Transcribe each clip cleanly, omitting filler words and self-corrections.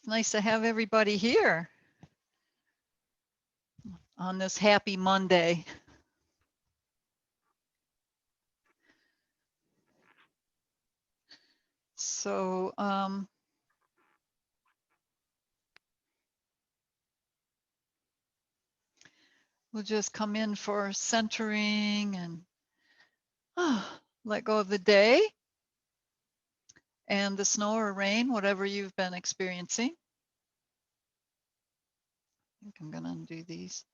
It's nice to have everybody here on this happy Monday. So we'll just come in for centering and let go of the day and the snow or rain, whatever you've been experiencing. I think I'm going to undo these.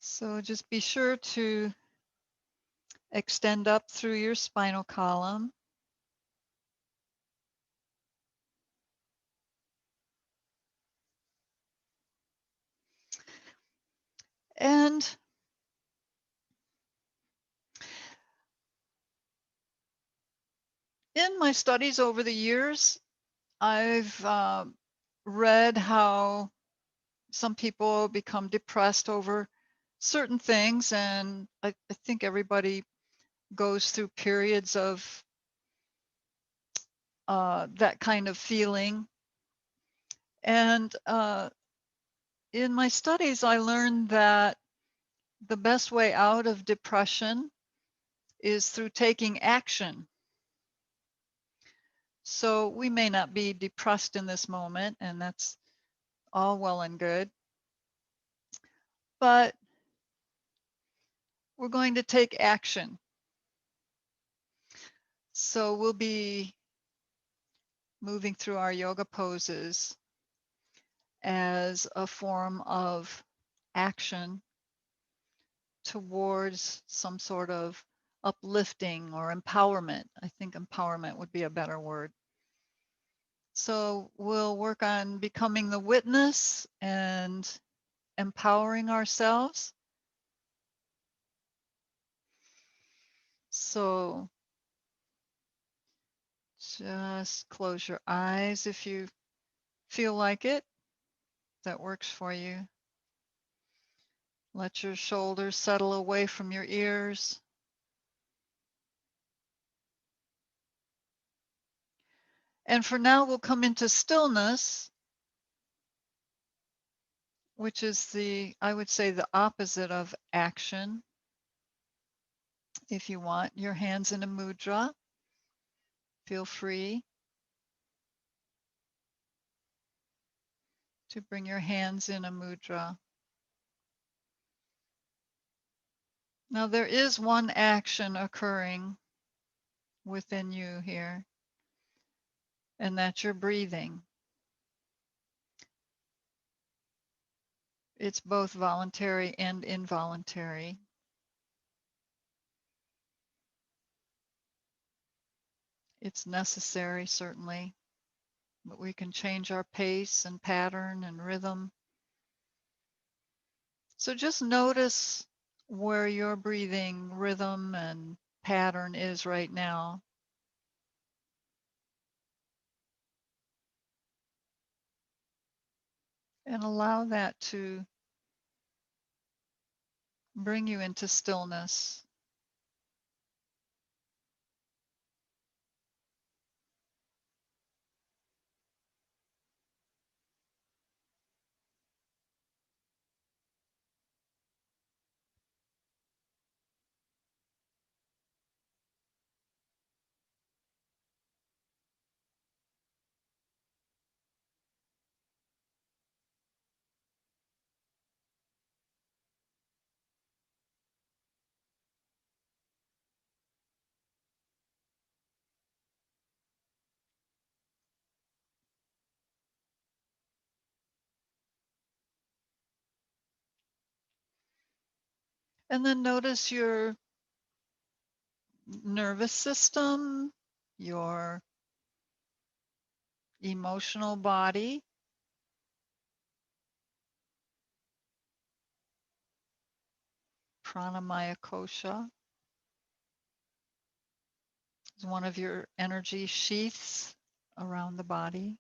So just be sure to extend up through your spinal column. And in my studies over the years, I've read how some people become depressed over certain things, and I think everybody goes through periods of that kind of feeling. And in my studies, I learned that the best way out of depression is through taking action. So we may not be depressed in this moment, and that's all well and good, but we're going to take action. So we'll be moving through our yoga poses as a form of action towards some sort of uplifting or empowerment. I think empowerment would be a better word. So we'll work on becoming the witness and empowering ourselves. So just close your eyes if you feel like it. That works for you. Let your shoulders settle away from your ears. And for now, we'll come into stillness, which is I would say, the opposite of action. If you want your hands in a mudra, feel free to bring your hands in a mudra. Now, there is one action occurring within you here, and that's your breathing. It's both voluntary and involuntary. It's necessary, certainly, but we can change our pace and pattern and rhythm. So just notice where your breathing rhythm and pattern is right now. And allow that to bring you into stillness. And then notice your nervous system, your emotional body, pranamaya kosha is one of your energy sheaths around the body.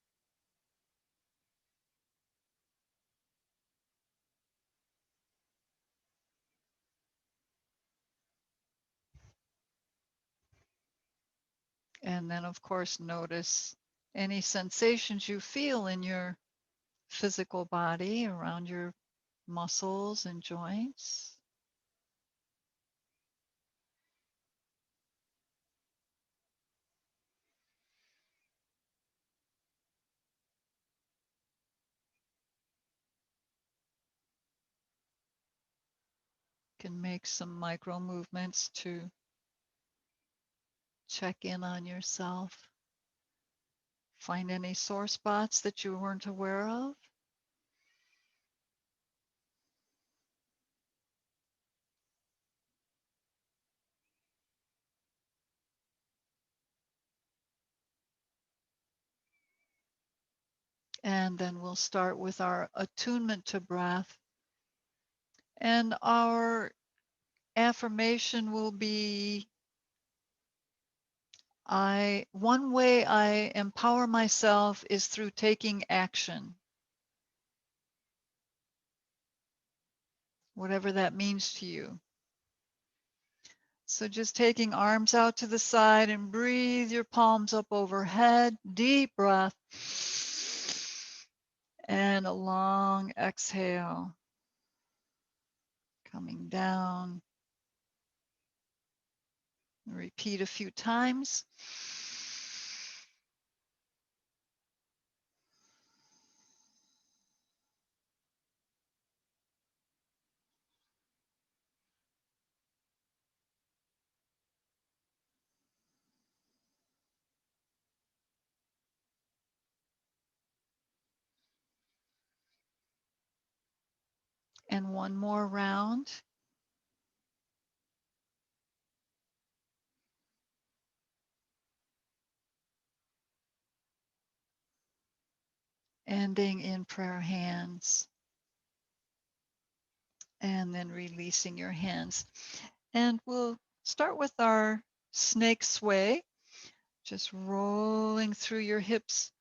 And then, of course, notice any sensations you feel in your physical body around your muscles and joints. Can make some micro movements to check in on yourself. Find any sore spots that you weren't aware of. And then we'll start with our attunement to breath. And our affirmation will be one way I empower myself is through taking action, whatever that means to you. So just taking arms out to the side and breathe your palms up overhead, deep breath, and a long exhale, coming down. Repeat a few times. And one more round. Ending in prayer hands. And then releasing your hands. And we'll start with our snake sway, just rolling through your hips,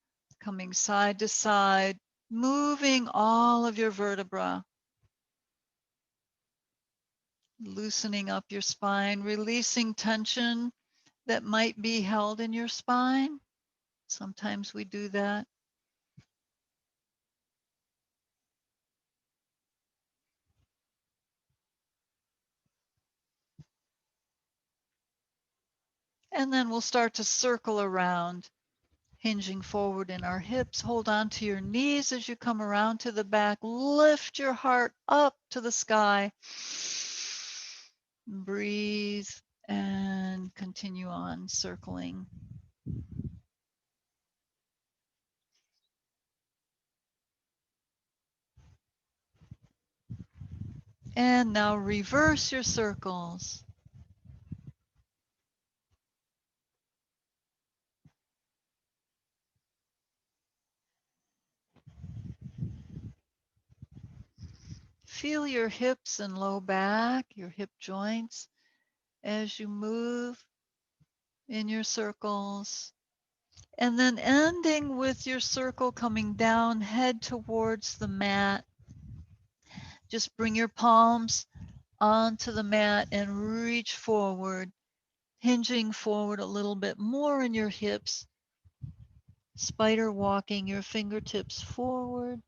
coming side to side, moving all of your vertebra, loosening up your spine, releasing tension that might be held in your spine. Sometimes we do that. And then we'll start to circle around, hinging forward in our hips. Hold on to your knees as you come around to the back. Lift your heart up to the sky. Breathe and continue on circling. And now reverse your circles. Feel your hips and low back, your hip joints, as you move in your circles. And then ending with your circle coming down, head towards the mat. Just bring your palms onto the mat and reach forward, hinging forward a little bit more in your hips. Spider walking your fingertips forward.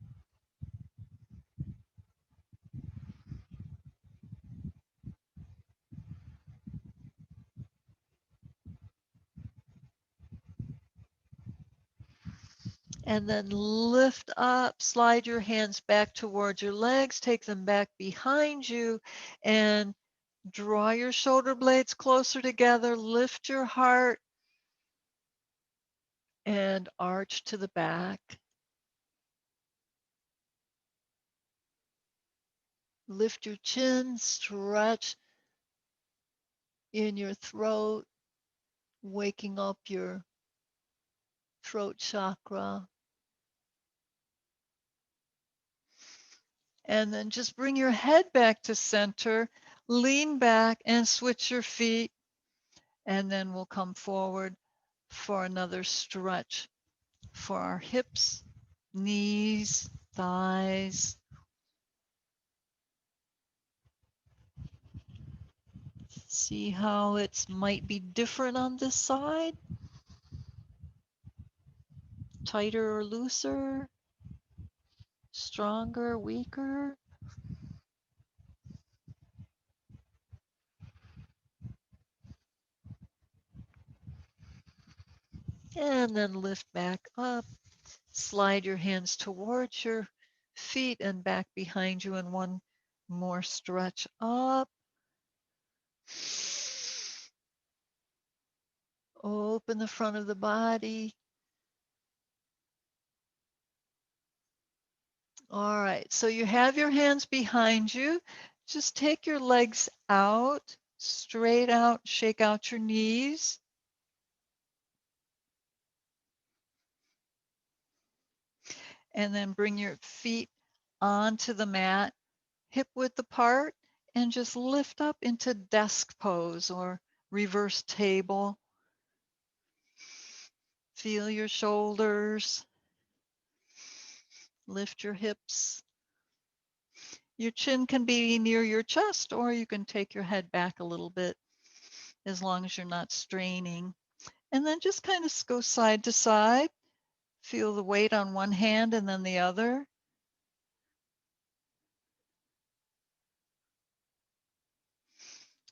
And then lift up, slide your hands back towards your legs, take them back behind you, and draw your shoulder blades closer together, lift your heart, and arch to the back. Lift your chin, stretch in your throat, waking up your throat chakra. And then just bring your head back to center, lean back and switch your feet. And then we'll come forward for another stretch for our hips, knees, thighs. See how it might be different on this side. tighter or looser, stronger, weaker. And then lift back up. Slide your hands towards your feet and back behind you, and one more stretch up. Open the front of the body. All right, so you have your hands behind you. Just take your legs out, straight out, shake out your knees. And then bring your feet onto the mat, hip width apart, and just lift up into desk pose or reverse table. Feel your shoulders, lift your hips. Your chin can be near your chest, or you can take your head back a little bit as long as you're not straining. And then just kind of go side to side. Feel the weight on one hand and then the other.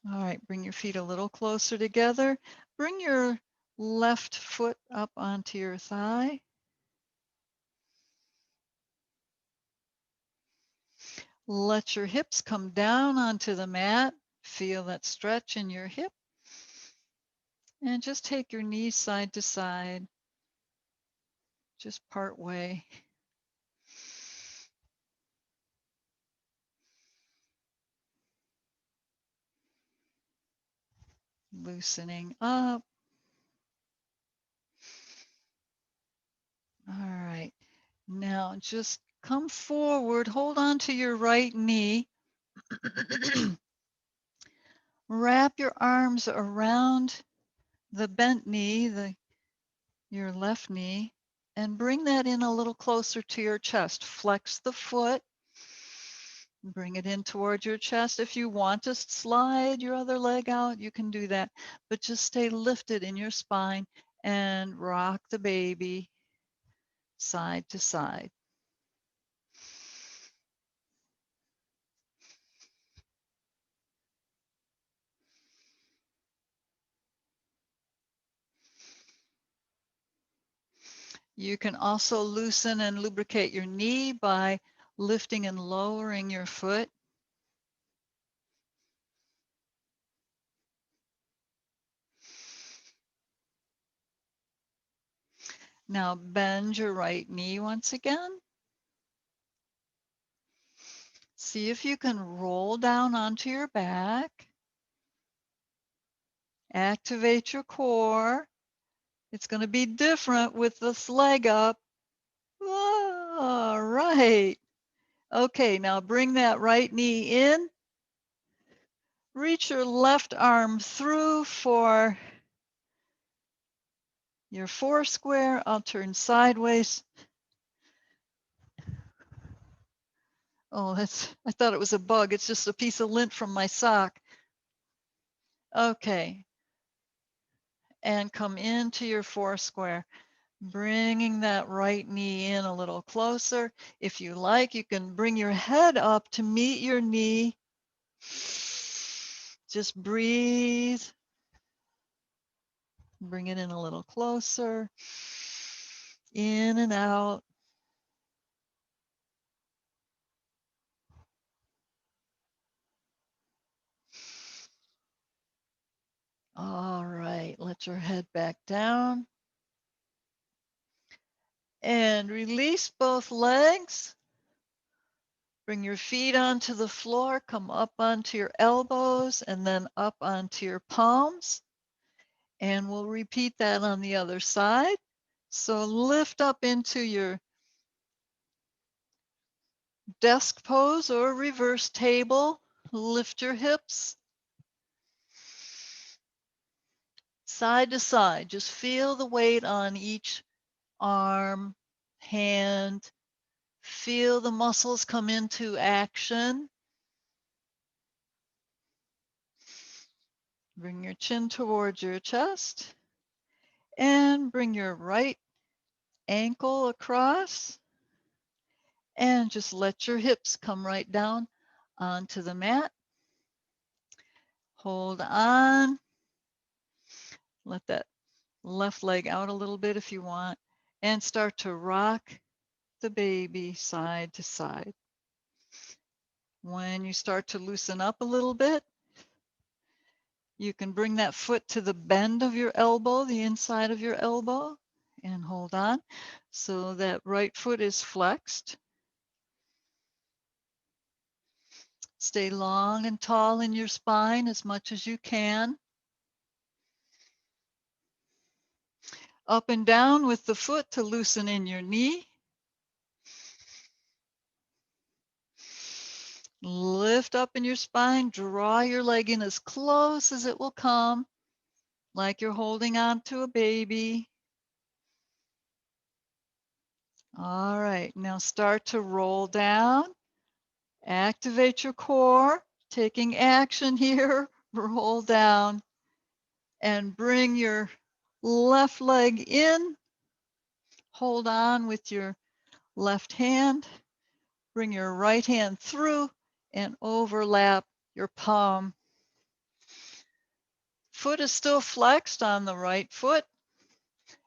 All right, bring your feet a little closer together. Bring your left foot up onto your thigh. Let your hips come down onto the mat. Feel that stretch in your hip. And just take your knees side to side, just part way. Loosening up. All right. Now just come forward, hold on to your right knee. Wrap your arms around the bent knee, your left knee, and bring that in a little closer to your chest. Flex the foot. Bring it in towards your chest. If you want to slide your other leg out, you can do that. But just stay lifted in your spine and rock the baby side to side. You can also loosen and lubricate your knee by lifting and lowering your foot. Now bend your right knee once again. See if you can roll down onto your back. Activate your core. It's going to be different with this leg up. All right. Okay, now bring that right knee in. Reach your left arm through for your four square. I'll turn sideways. Oh, I thought it was a bug. It's just a piece of lint from my sock. Okay. And come into your four square. Bringing that right knee in a little closer. If you like, you can bring your head up to meet your knee. Just breathe. Bring it in a little closer. In and out. All right, let your head back down. And release both legs. Bring your feet onto the floor, come up onto your elbows, and then up onto your palms. And we'll repeat that on the other side. So lift up into your desk pose or reverse table. Lift your hips. Side to side, just feel the weight on each arm, hand. Feel the muscles come into action. Bring your chin towards your chest and bring your right ankle across, and just let your hips come right down onto the mat. Hold on. Let that left leg out a little bit if you want, and start to rock the baby side to side. When you start to loosen up a little bit, you can bring that foot to the bend of your elbow, the inside of your elbow, and hold on. So that right foot is flexed. Stay long and tall in your spine as much as you can. Up and down with the foot to loosen in your knee. Lift up in your spine, draw your leg in as close as it will come, like you're holding on to a baby. All right, now start to roll down. Activate your core, taking action here. Roll down and bring your left leg in. Hold on with your left hand. Bring your right hand through and overlap your palm. Foot is still flexed on the right foot.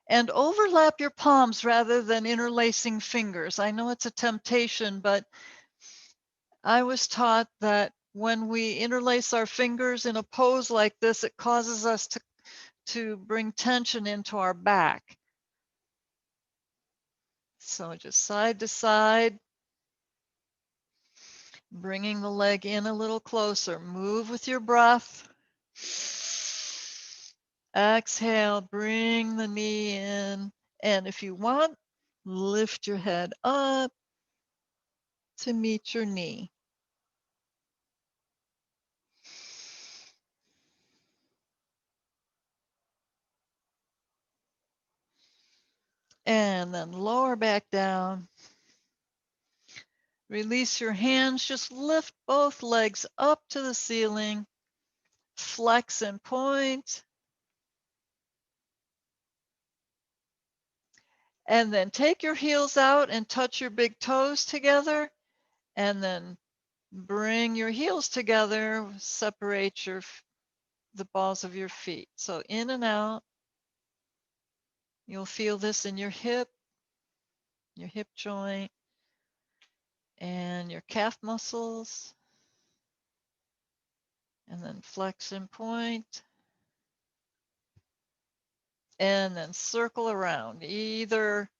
And overlap your palms rather than interlacing fingers. I know it's a temptation, but I was taught that when we interlace our fingers in a pose like this, it causes us to bring tension into our back. So just side to side, bringing the leg in a little closer. Move with your breath. Exhale, bring the knee in. And if you want, lift your head up to meet your knee. And then lower back down. Release your hands, just lift both legs up to the ceiling. Flex and point. And then take your heels out and touch your big toes together. And then bring your heels together, separate the balls of your feet. So in and out. You'll feel this in your hip joint, and your calf muscles. And then flex and point. And then circle around, either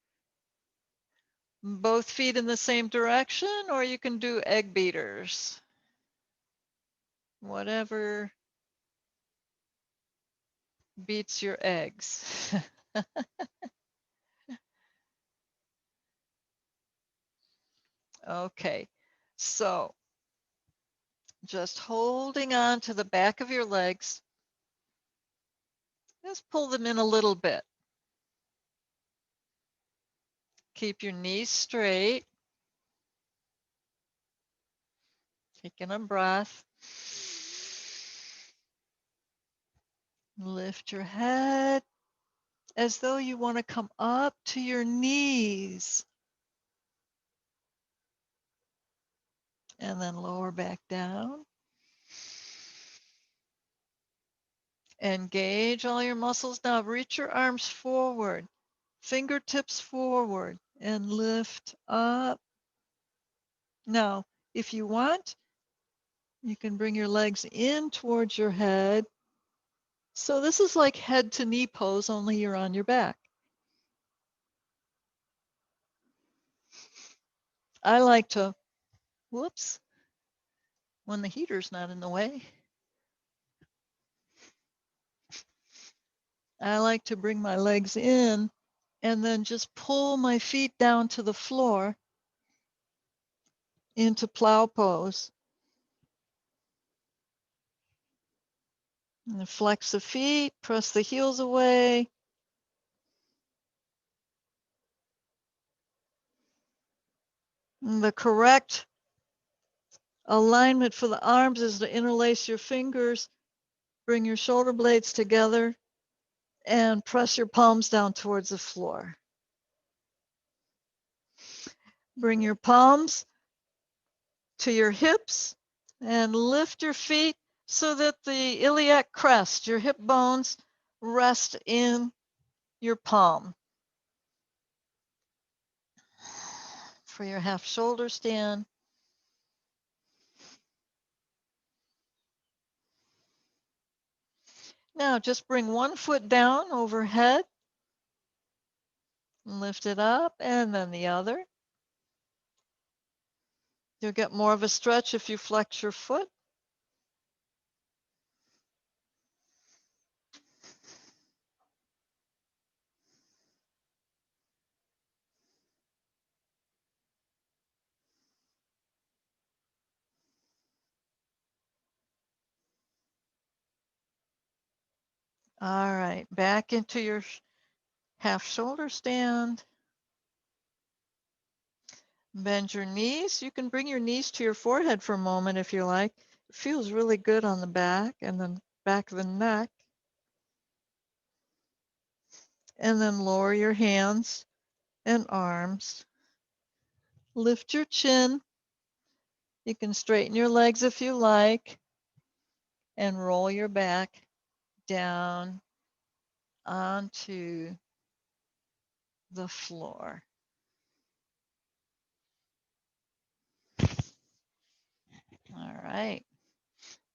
both feet in the same direction, or you can do egg beaters. Whatever beats your eggs. Okay, so just holding on to the back of your legs. Just pull them in a little bit. Keep your knees straight. Taking a breath. Lift your head as though you want to come up to your knees. And then lower back down. Engage all your muscles. Now reach your arms forward, fingertips forward, and lift up. Now, if you want, you can bring your legs in towards your head. So this is like head to knee pose, only you're on your back. I like to, whoops, when the heater's not in the way, I like to bring my legs in and then just pull my feet down to the floor into plow pose. And flex the feet, press the heels away. And the correct alignment for the arms is to interlace your fingers, bring your shoulder blades together, and press your palms down towards the floor. Bring your palms to your hips and lift your feet so that the iliac crest, your hip bones, rest in your palm. For your half shoulder stand, now just bring one foot down overhead, lift it up, and then the other. You'll get more of a stretch if you flex your foot. All right, back into your half shoulder stand. Bend your knees. You can bring your knees to your forehead for a moment if you like. It feels really good on the back and then back of the neck. And then lower your hands and arms. Lift your chin. You can straighten your legs if you like and roll your back down onto the floor. All right.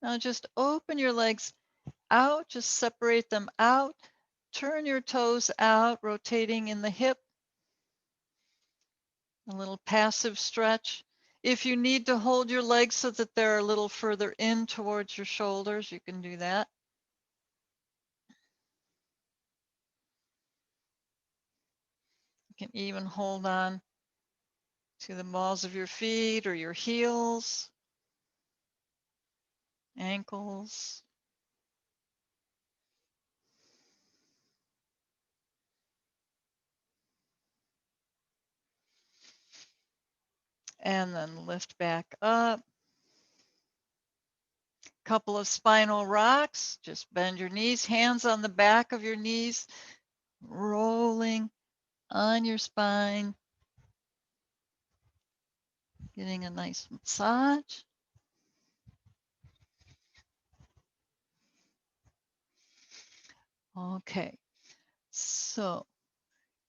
Now just open your legs out, just separate them out. Turn your toes out, rotating in the hip. A little passive stretch. If you need to hold your legs so that they're a little further in towards your shoulders, you can do that. You can even hold on to the balls of your feet or your heels, ankles. And then lift back up. Couple of spinal rocks. Just bend your knees, hands on the back of your knees, rolling on your spine, getting a nice massage. Okay, so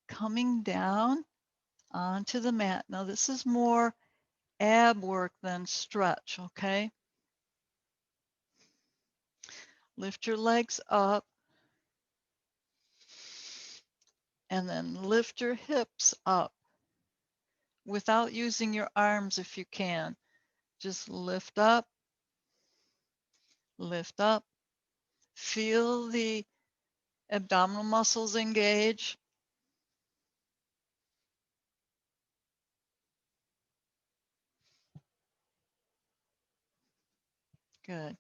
coming down onto the mat. Now this is more ab work than stretch, okay? Lift your legs up and then lift your hips up without using your arms if you can. Just lift up, lift up. Feel the abdominal muscles engage. Good.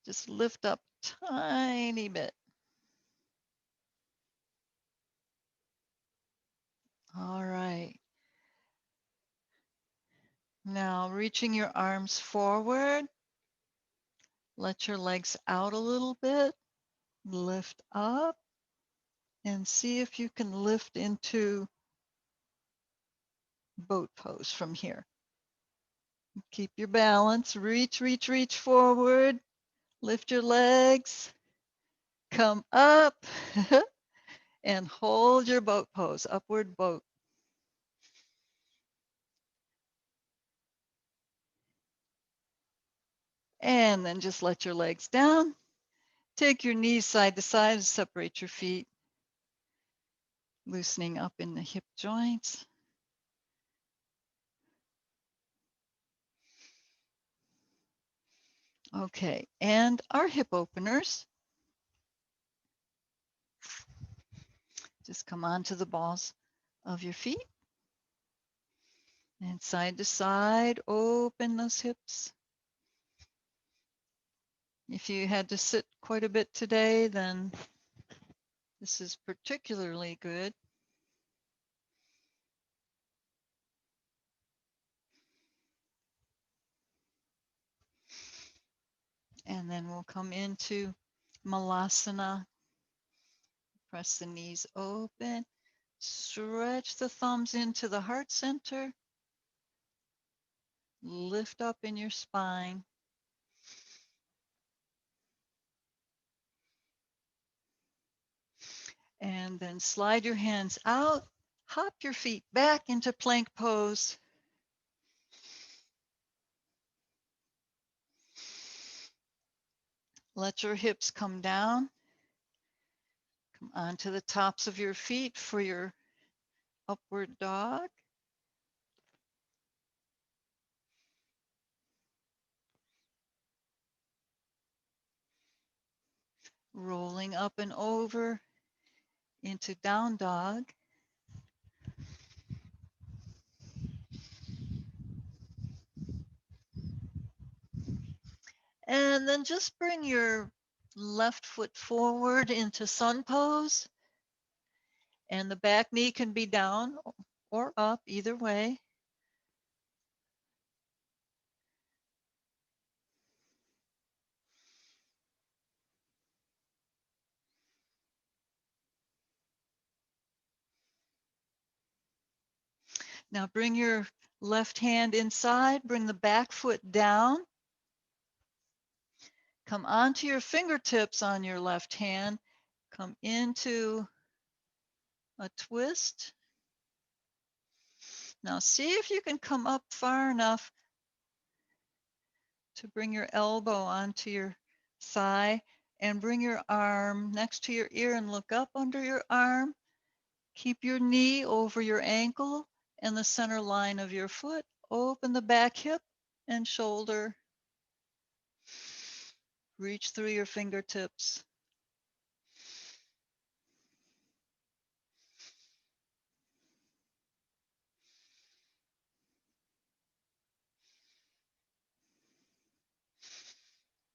Just lift up tiny bit. All right. Now reaching your arms forward. Let your legs out a little bit. Lift up and see if you can lift into boat pose from here. Keep your balance. Reach, reach, reach forward. Lift your legs. Come up and hold your boat pose, upward boat. And then just let your legs down. Take your knees side to side and separate your feet. Loosening up in the hip joints. Okay, and our hip openers. Just come onto the balls of your feet. And side to side, open those hips. If you had to sit quite a bit today, then this is particularly good. And then we'll come into Malasana. Press the knees open. Stretch the thumbs into the heart center. Lift up in your spine. And then slide your hands out, hop your feet back into plank pose. Let your hips come down. Come onto the tops of your feet for your upward dog. Rolling up and over into down dog. And then just bring your left foot forward into sun pose. And the back knee can be down or up, either way. Now bring your left hand inside, bring the back foot down. Come onto your fingertips on your left hand. Come into a twist. Now see if you can come up far enough to bring your elbow onto your thigh and bring your arm next to your ear and look up under your arm. Keep your knee over your ankle and the center line of your foot. Open the back hip and shoulder. Reach through your fingertips.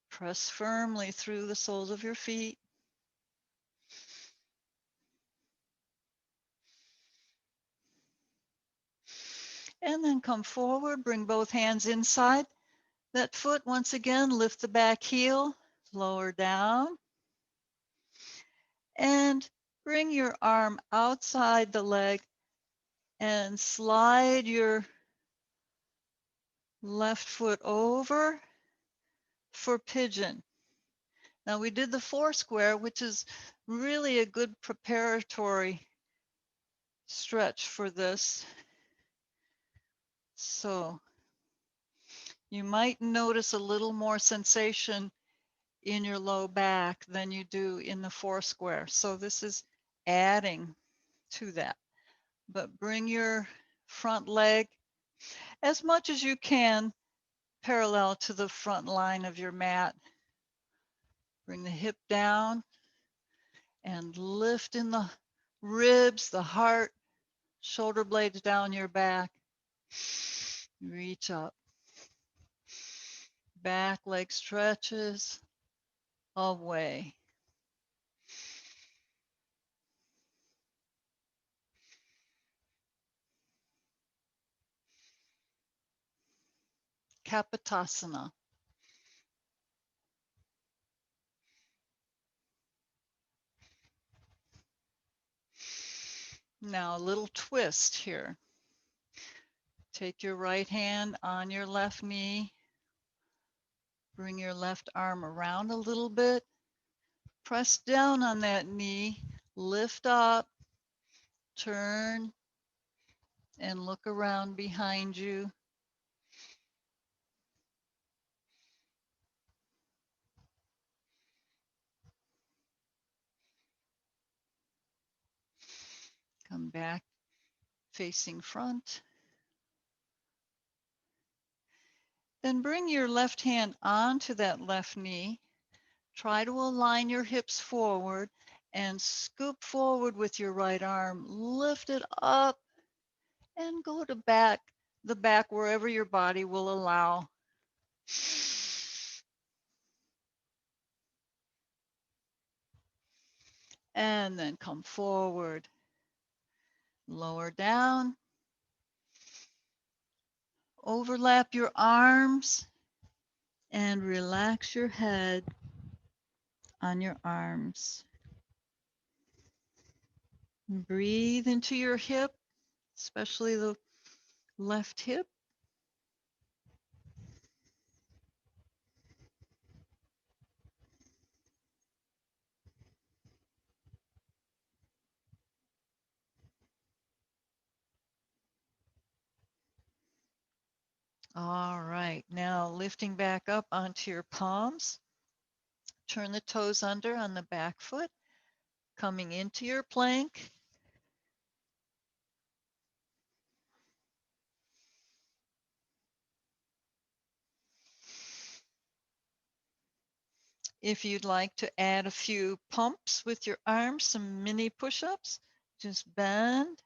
Press firmly through the soles of your feet. And then come forward, bring both hands inside that foot. Once again, lift the back heel, lower down. And bring your arm outside the leg and slide your left foot over for pigeon. Now we did the four square, which is really a good preparatory stretch for this. So you might notice a little more sensation in your low back than you do in the four square. So this is adding to that. But bring your front leg as much as you can parallel to the front line of your mat. Bring the hip down and lift in the ribs, the heart, shoulder blades down your back. Reach up. Back leg stretches away. Kapotasana. Now a little twist here. Take your right hand on your left knee. Bring your left arm around a little bit. Press down on that knee. Lift up. Turn and look around behind you. Come back facing front. Then bring your left hand onto that left knee. Try to align your hips forward and scoop forward with your right arm. Lift it up and go to the back wherever your body will allow. And then come forward. Lower down. Overlap your arms and relax your head on your arms. Breathe into your hip, especially the left hip. All right, now lifting back up onto your palms. Turn the toes under on the back foot, coming into your plank. If you'd like to add a few pumps with your arms, some mini push-ups, just bend.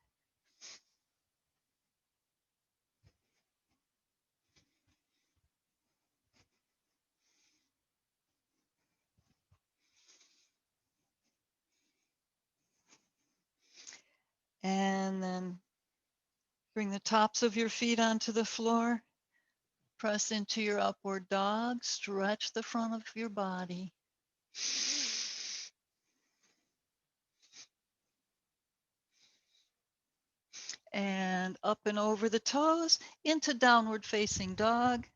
And then bring the tops of your feet onto the floor. Press into your upward dog. Stretch the front of your body. And up and over the toes into downward facing dog.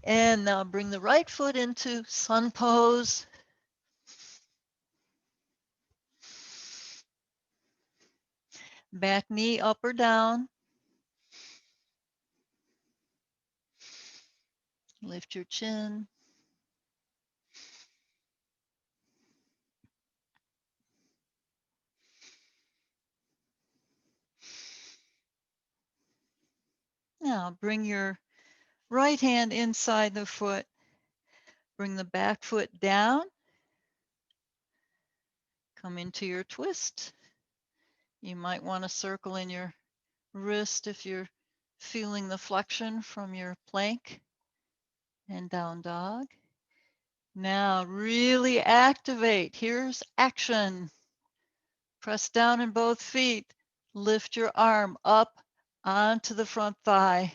And now bring the right foot into sun pose. Back knee up or down. Lift your chin. Now bring your right hand inside the foot. Bring the back foot down. Come into your twist. You might want to circle in your wrist if you're feeling the flexion from your plank. And down dog. Now really activate. Here's action. Press down in both feet. Lift your arm up onto the front thigh.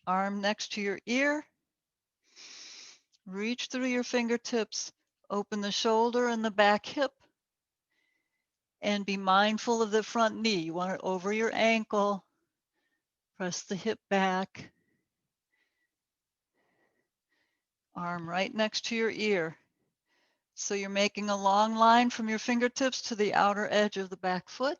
Arm next to your ear. Reach through your fingertips. Open the shoulder and the back hip. And be mindful of the front knee. You want it over your ankle. Press the hip back. Arm right next to your ear. So you're making a long line from your fingertips to the outer edge of the back foot.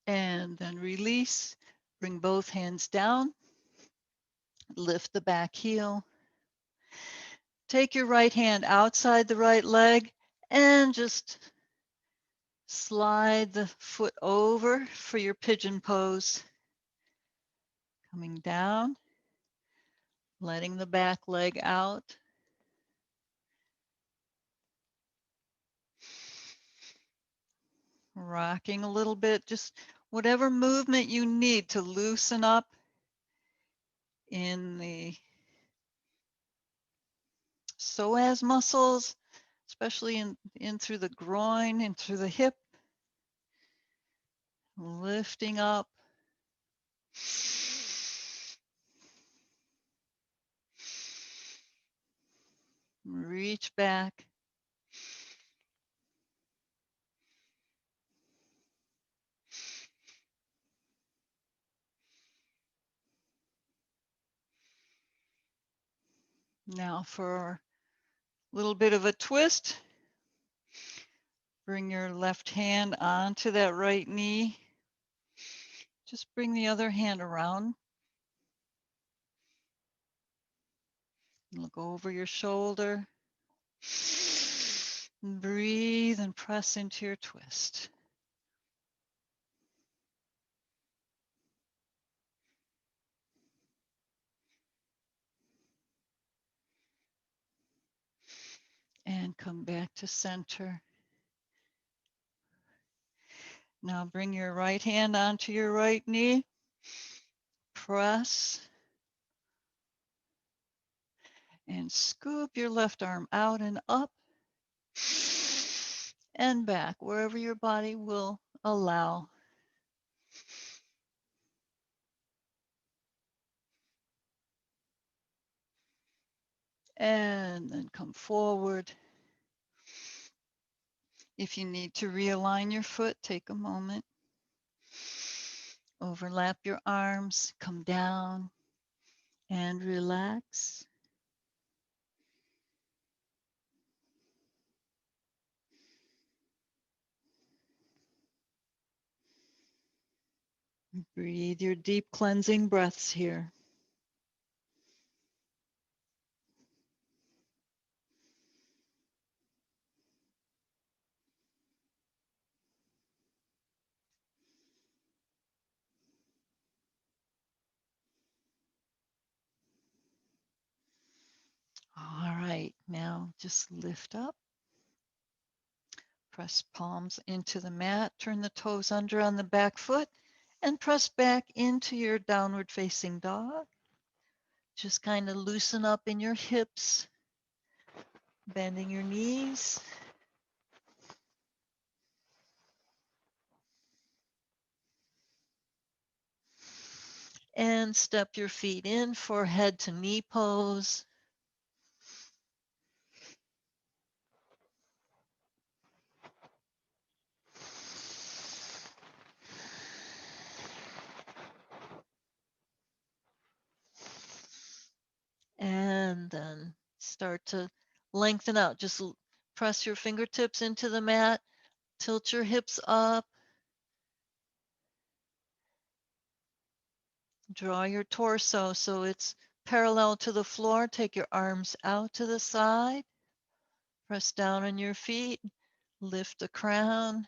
And then release. Bring both hands down. Lift the back heel. Take your right hand outside the right leg and just slide the foot over for your pigeon pose. Coming down, letting the back leg out. Rocking a little bit, just whatever movement you need to loosen up in the psoas muscles, especially in through the groin and through the hip. Lifting up. Reach back. Now for a little bit of a twist. Bring your left hand onto that right knee. Just bring the other hand around. Look over your shoulder. Breathe and press into your twist. And come back to center. Now bring your right hand onto your right knee. Press. And scoop your left arm out and up. And back, wherever your body will allow. and then come forward. If you need to realign your foot, take a moment. Overlap your arms, come down and relax. Breathe your deep cleansing breaths here. All right, now just lift up. Press palms into the mat, turn the toes under on the back foot, and press back into your downward facing dog. Just kind of loosen up in your hips, bending your knees. And step your feet in for head to knee pose. And then start to lengthen out. Just press your fingertips into the mat, tilt your hips up, draw your torso so it's parallel to the floor. Take your arms out to the side, press down on your feet, lift the crown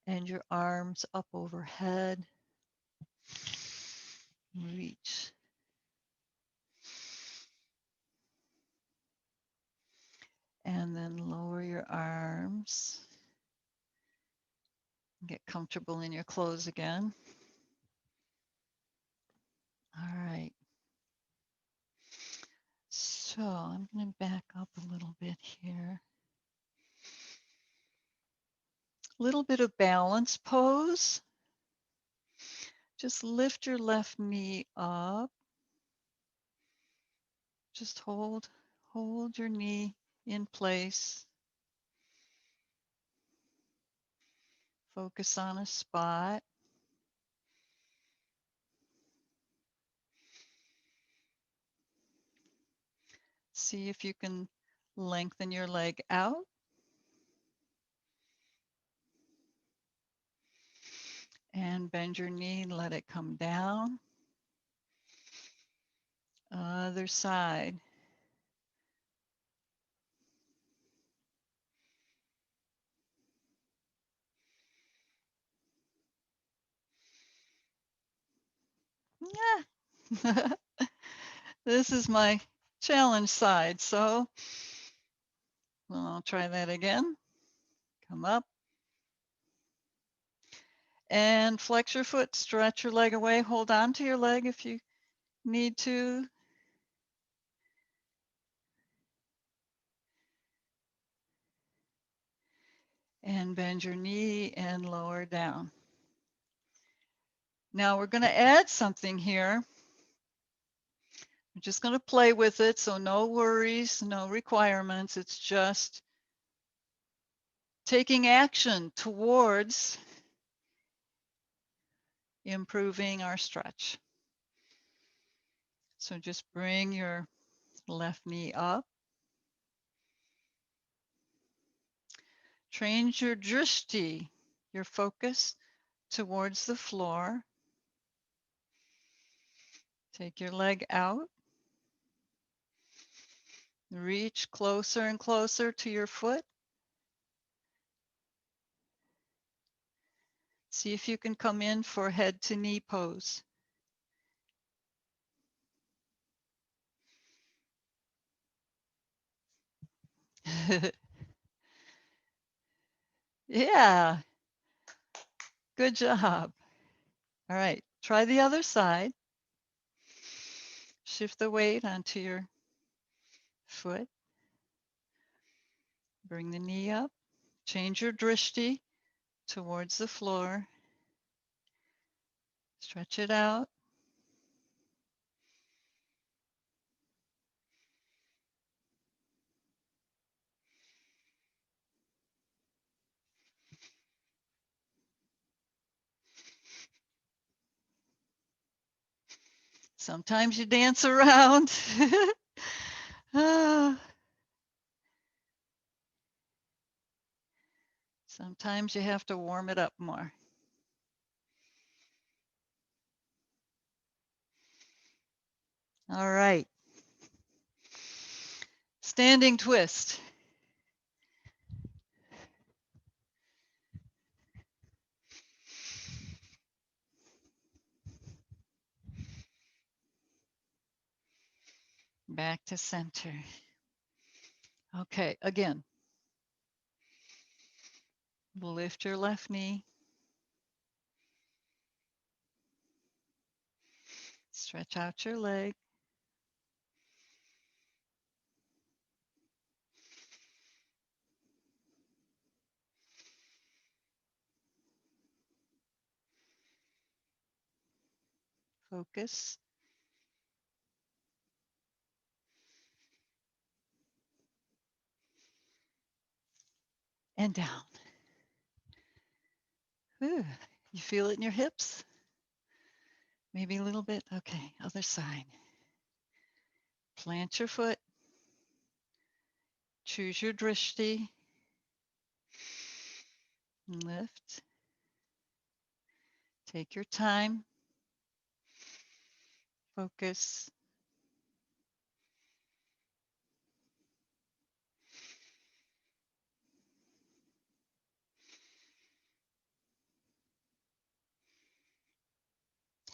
and your arms up overhead. Reach. And then lower your arms. Get comfortable in your clothes again. All right. So I'm going to back up a little bit here. A little bit of balance pose. Just lift your left knee up. Just hold your knee in place. Focus on a spot. See if you can lengthen your leg out. And bend your knee, let it come down. Other side. Yeah. This is my challenge side, so I'll try that again. Come up. And flex your foot, stretch your leg away, hold on to your leg if you need to. And bend your knee and lower down. Now we're going to add something here. I'm just going to play with it, so no worries, no requirements. It's just taking action towards improving our stretch. So just bring your left knee up. Change your drishti, your focus, towards the floor. Take your leg out. Reach closer and closer to your foot. See if you can come in for head to knee pose. Yeah, good job. All right, try the other side. Shift the weight onto your foot. Bring the knee up. Change your drishti towards the floor. Stretch it out. Sometimes you dance around. Ah. Sometimes you have to warm it up more. All right. Standing twist. Back to center. Okay, again. Lift your left knee. Stretch out your leg. Focus. And down. Ooh, you feel it in your hips? Maybe a little bit. Okay, other side. Plant your foot. Choose your drishti. Lift. Take your time. Focus.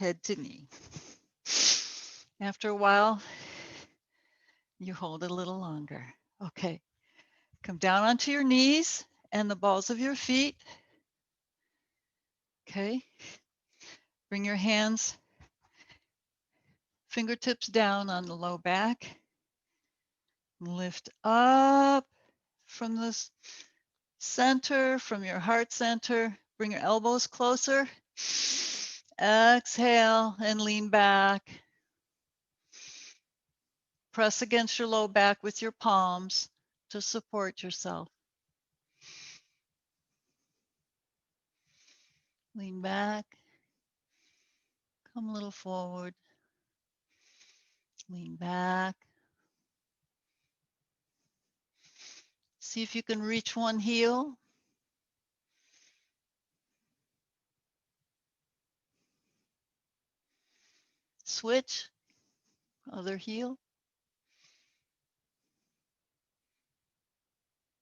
Head to knee. After a while, you hold it a little longer. Okay, come down onto your knees and the balls of your feet. Okay, bring your hands, fingertips down on the low back. Lift up from the center, from your heart center. Bring your elbows closer. Exhale and lean back. Press against your low back with your palms to support yourself. Lean back. Come a little forward. Lean back. See if you can reach one heel. Switch. Other heel.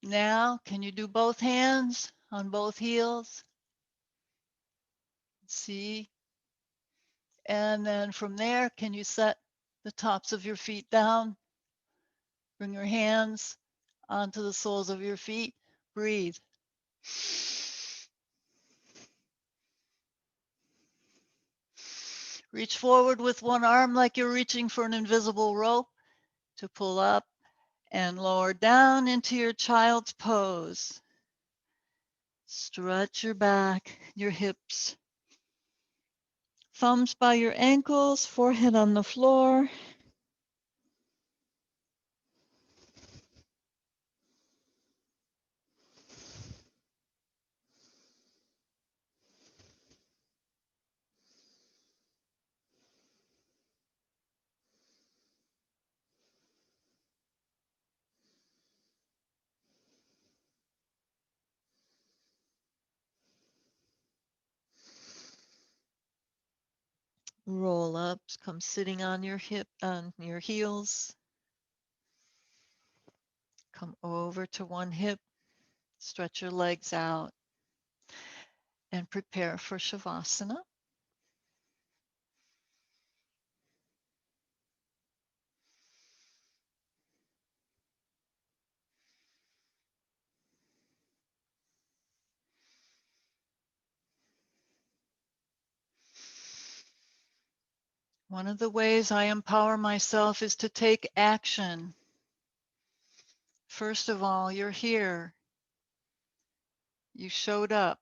Now, can you do both hands on both heels? See? And then from there, can you set the tops of your feet down? Bring your hands onto the soles of your feet. Breathe. Reach forward with one arm like you're reaching for an invisible rope to pull up and lower down into your child's pose. Stretch your back, your hips. Thumbs by your ankles, forehead on the floor. Roll up, come sitting on your hip, on your heels. Come over to one hip, stretch your legs out, and prepare for Shavasana. One of the ways I empower myself is to take action. First of all, you're here. You showed up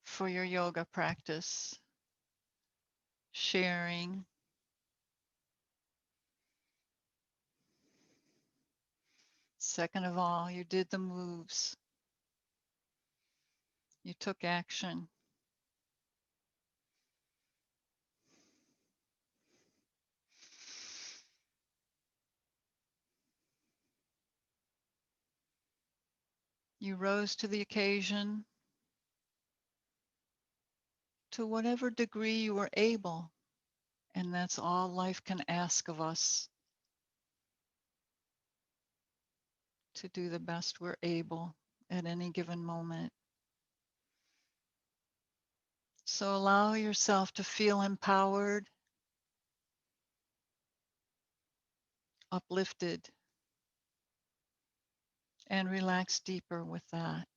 for your yoga practice, sharing. Second of all, you did the moves. You took action. You rose to the occasion to whatever degree you were able, and that's all life can ask of us, to do the best we're able at any given moment. So allow yourself to feel empowered, uplifted, and relax deeper with that.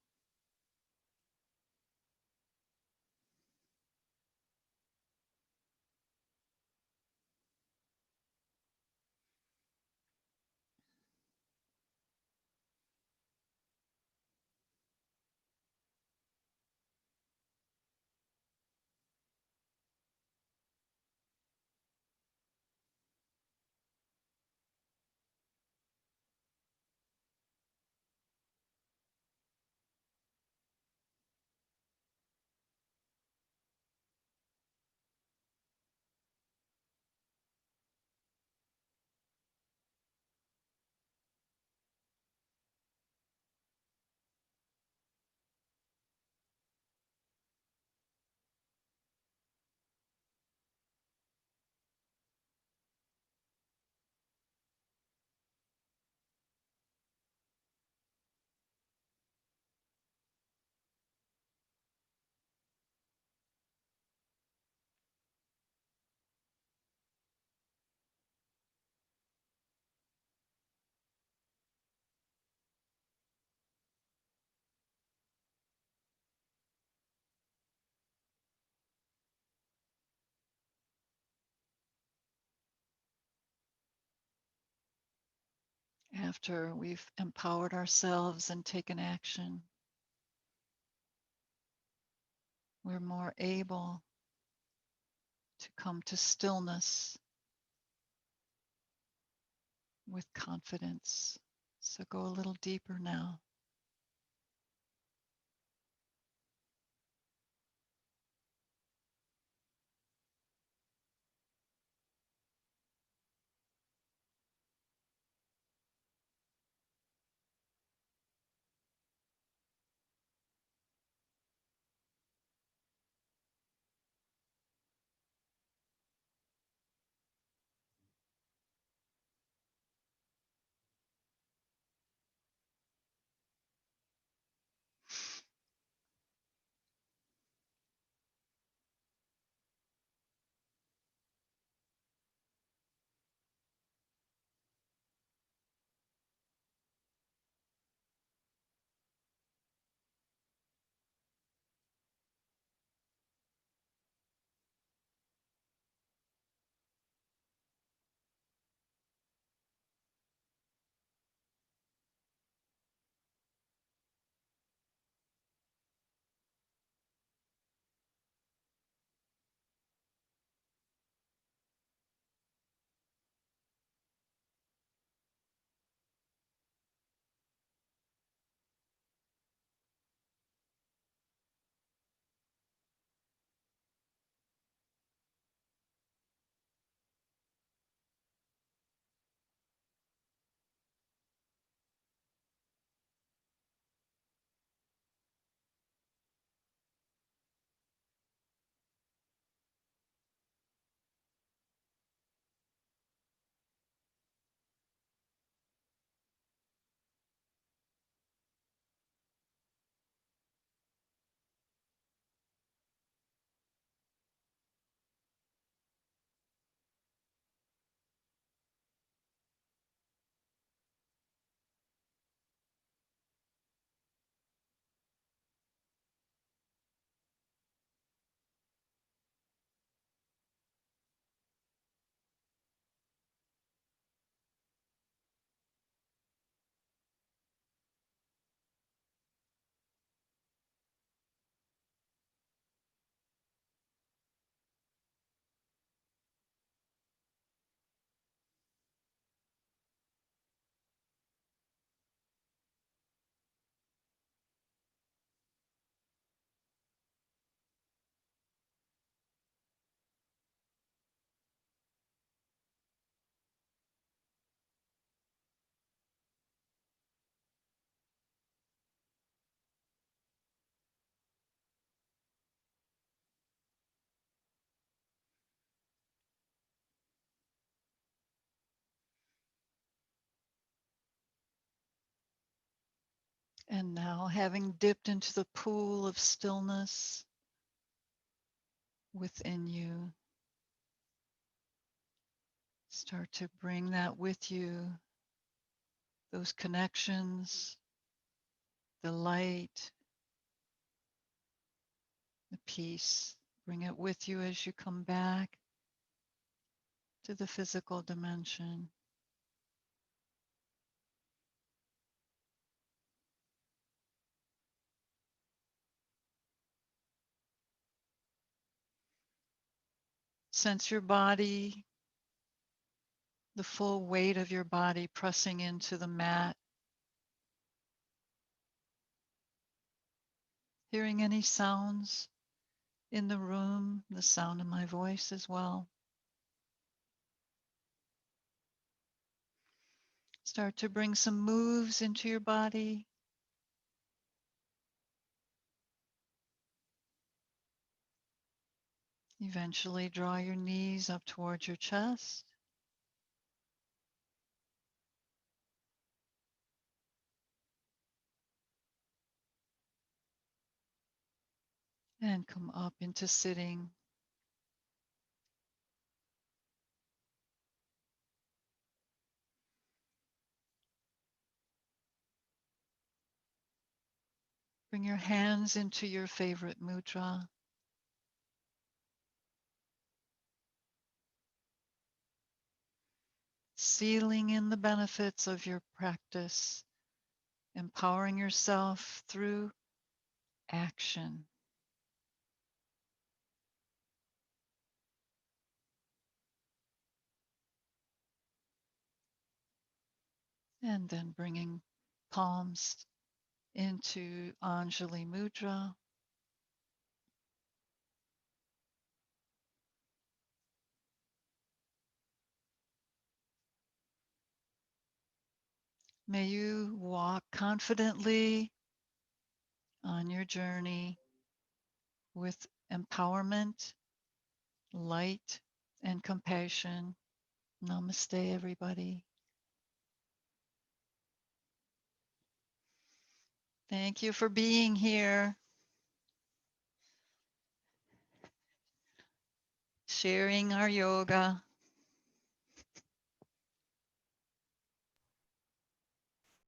After we've empowered ourselves and taken action, we're more able to come to stillness with confidence. So go a little deeper now. And now, having dipped into the pool of stillness within you, start to bring that with you, those connections, the light, the peace. Bring it with you as you come back to the physical dimension. Sense your body, the full weight of your body pressing into the mat. Hearing any sounds in the room, the sound of my voice as well. Start to bring some moves into your body. Eventually draw your knees up towards your chest. And come up into sitting. Bring your hands into your favorite mudra. Sealing in the benefits of your practice, empowering yourself through action. And then bringing palms into Anjali Mudra. May you walk confidently on your journey with empowerment, light, and compassion. Namaste, everybody. Thank you for being here, sharing our yoga.